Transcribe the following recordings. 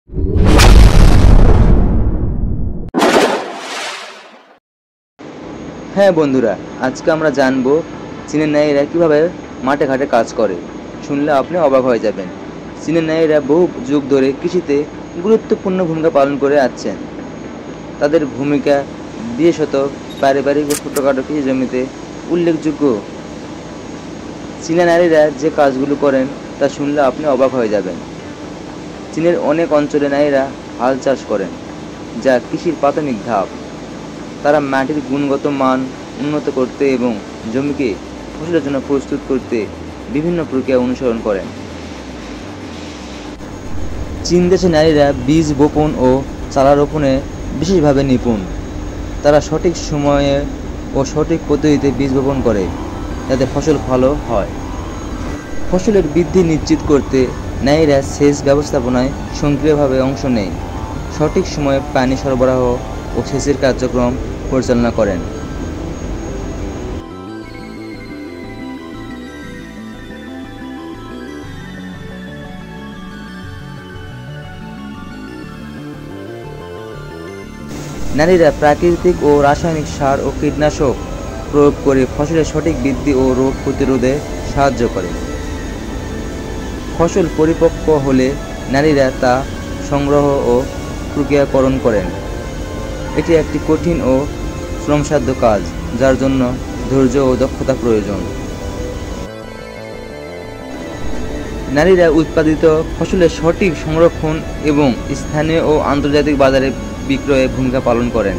হ্যাঁ বন্ধুরা, আজকে আমরা জানবো চীনের নারীরা কীভাবে মাঠে ঘাটে কাজ করে। শুনলে আপনি অবাক হয়ে যাবেন। চীনের নারীরা বহু যুগ ধরে কৃষিতে গুরুত্বপূর্ণ ভূমিকা পালন করে আসছেন। তাদের ভূমিকা বিশেষত পারিবারিক ও ছোটোখাটো কৃষি জমিতে উল্লেখযোগ্য। চীনা নারীরা যে কাজগুলো করেন তা শুনলে আপনি অবাক হয়ে যাবেন। চীনের অনেক অঞ্চলে নারীরা হাল চাষ করেন, যা কৃষির প্রাথমিক ধাপ। তারা মাটির গুণগত মান উন্নত করতে এবং জমিকে ফসলের জন্য প্রস্তুত করতে বিভিন্ন প্রক্রিয়া অনুসরণ করেন। চীন দেশে নারীরা বীজ বপন ও চারা রোপণে বিশেষভাবে নিপুণ। তারা সঠিক সময়ে ও সঠিক পদ্ধতিতে বীজ বপন করে, যাতে ফসল ভালো হয়। ফসলের বৃদ্ধি নিশ্চিত করতে নারীরা সেচ ব্যবস্থাপনায় সক্রিয়ভাবে অংশ নেয়, সঠিক সময়ে পানি সরবরাহ ও সেচের কার্যক্রম পরিচালনা করেন। নারীরা প্রাকৃতিক ও রাসায়নিক সার ও কীটনাশক প্রয়োগ করে ফসলের সঠিক বৃদ্ধি ও রোগ প্রতিরোধে সাহায্য করে। ফসল পরিপক্ব হলে নারীরা তা সংগ্রহ ও প্রক্রিয়াকরণ করেন। এটি একটি কঠিন ও শ্রমসাধ্য কাজ, যার জন্য ধৈর্য ও দক্ষতা প্রয়োজন। নারীরা উৎপাদিত ফসলের সঠিক সংরক্ষণ এবং স্থানীয় ও আন্তর্জাতিক বাজারে বিক্রয়ে ভূমিকা পালন করেন।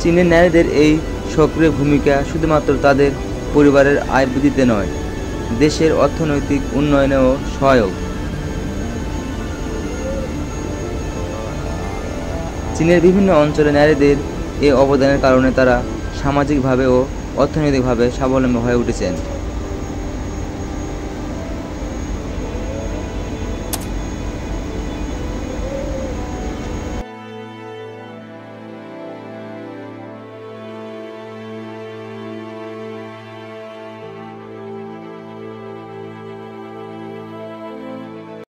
চীনের নারীদের এই সক্রিয় ভূমিকা শুধুমাত্র তাদের পরিবারের আয় বৃদ্ধিতে নয়, দেশের অর্থনৈতিক উন্নয়নেও সহায়ক। চীনের বিভিন্ন অঞ্চলে নারীদের এই অবদানের কারণে তারা সামাজিকভাবে ও অর্থনৈতিকভাবে স্বাবলম্বী হয়ে উঠেছেন।